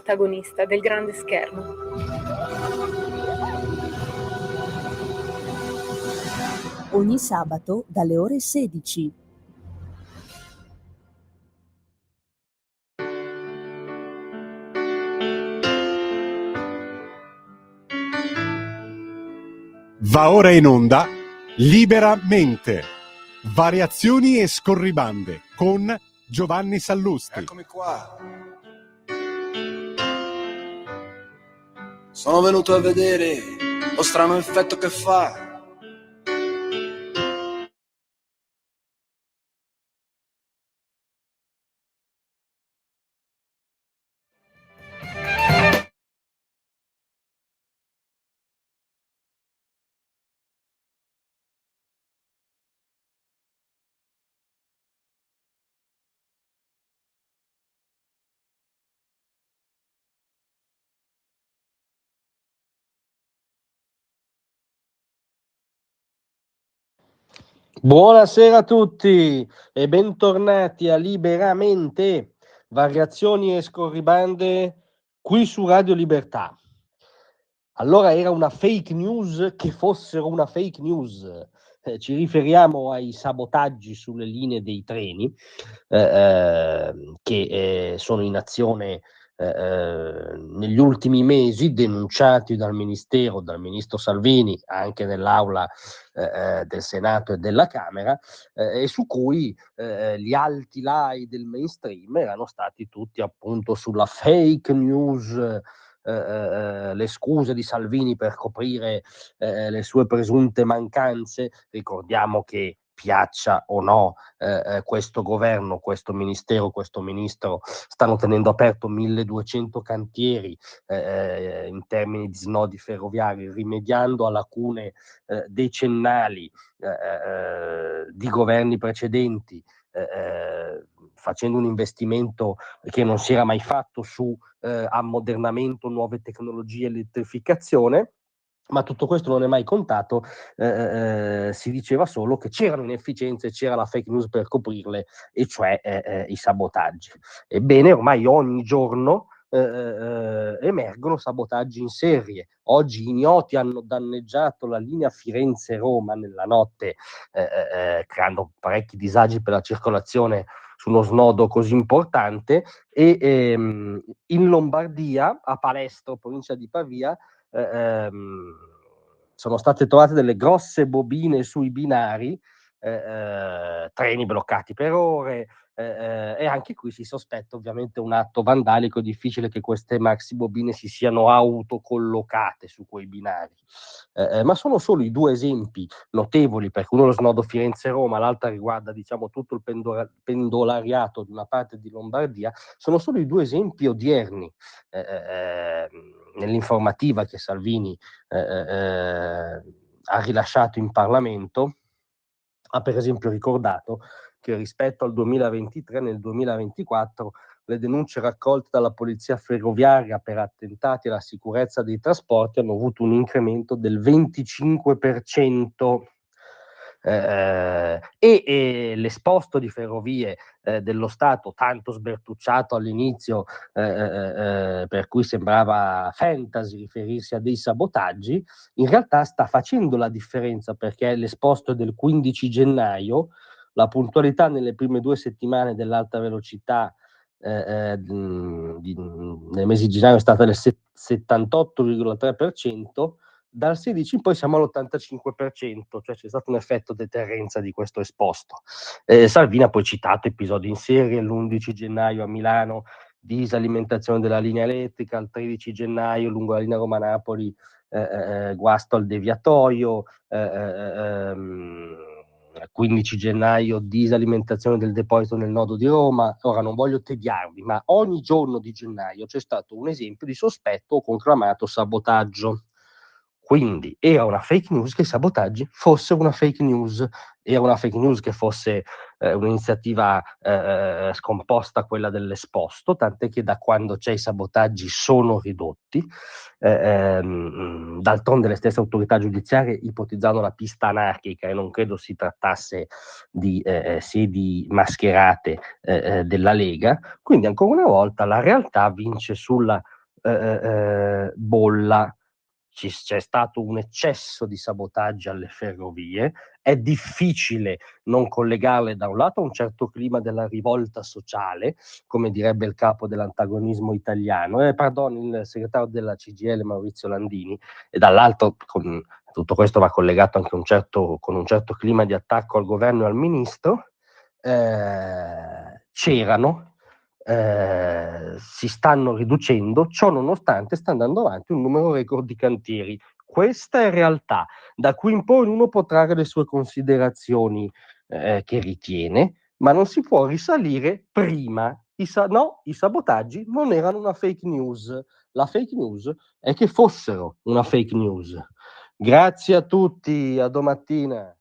protagonista del grande schermo. Ogni sabato dalle ore 16. Va ora in onda Liberamente, variazioni e scorribande con Giovanni Sallusti. Eccomi qua. Sono venuto a vedere lo strano effetto che fa. Buonasera a tutti e bentornati a Liberamente, variazioni e scorribande qui su Radio Libertà. Allora era una fake news che fossero una fake news. Ci riferiamo ai sabotaggi sulle linee dei treni che sono in azione negli ultimi mesi, denunciati dal ministro Salvini anche nell'aula del Senato e della Camera, e su cui gli alti lai del mainstream erano stati tutti appunto sulla fake news, le scuse di Salvini per coprire le sue presunte mancanze. Ricordiamo che, piaccia o no, questo governo, questo ministero, questo ministro stanno tenendo aperto 1200 cantieri in termini di snodi ferroviari, rimediando a lacune decennali di governi precedenti, facendo un investimento che non si era mai fatto su ammodernamento, nuove tecnologie, elettrificazione. Ma tutto questo non è mai contato, si diceva solo che c'erano inefficienze, c'era la fake news per coprirle, e cioè i sabotaggi. Ebbene, ormai ogni giorno emergono sabotaggi in serie. Oggi ignoti hanno danneggiato la linea Firenze-Roma nella notte, creando parecchi disagi per la circolazione su uno snodo così importante, e in Lombardia, a Palestro, provincia di Pavia, sono state trovate delle grosse bobine sui binari, treni bloccati per ore, e anche qui si sospetta ovviamente un atto vandalico. È difficile che queste maxi bobine si siano autocollocate su quei binari, ma sono solo i due esempi notevoli, perché uno è lo snodo Firenze-Roma, l'altra riguarda diciamo tutto il pendolariato di una parte di Lombardia. Sono solo i due esempi odierni. Nell'informativa che Salvini ha rilasciato in Parlamento, ha per esempio ricordato che rispetto al 2023, nel 2024 le denunce raccolte dalla polizia ferroviaria per attentati alla sicurezza dei trasporti hanno avuto un incremento del 25%. L'esposto di Ferrovie dello Stato, tanto sbertucciato all'inizio, per cui sembrava fantasy riferirsi a dei sabotaggi, in realtà sta facendo la differenza, perché l'esposto è del 15 gennaio, la puntualità nelle prime 2 settimane dell'alta velocità nel mese di gennaio è stata del 78,3%, dal 16 in poi siamo all'85%, cioè c'è stato un effetto deterrenza di questo esposto. Salvini ha poi citato episodi in serie: l'11 gennaio a Milano, disalimentazione della linea elettrica; il 13 gennaio lungo la linea Roma-Napoli, guasto al deviatoio, 15 gennaio disalimentazione del deposito nel nodo di Roma. Ora non voglio tediarvi, ma ogni giorno di gennaio c'è stato un esempio di sospetto o conclamato sabotaggio. Quindi era una fake news che i sabotaggi fossero una fake news, era una fake news che fosse un'iniziativa scomposta quella dell'esposto, tant'è che da quando c'è i sabotaggi sono ridotti. D'altronde le stesse autorità giudiziarie ipotizzano la pista anarchica, e non credo si trattasse di sedi mascherate della Lega. Quindi ancora una volta la realtà vince sulla bolla. C'è stato un eccesso di sabotaggi alle ferrovie, è difficile non collegarle da un lato a un certo clima della rivolta sociale, come direbbe il capo dell'antagonismo italiano, il segretario della CGIL Maurizio Landini, e dall'altro tutto questo va collegato anche con un certo clima di attacco al governo e al ministro. C'erano, si stanno riducendo, ciò nonostante sta andando avanti un numero record di cantieri. Questa è realtà, da qui in poi uno può trarre le sue considerazioni che ritiene, ma non si può risalire prima. I sabotaggi non erano una fake news, la fake news è che fossero una fake news. Grazie a tutti, a domattina.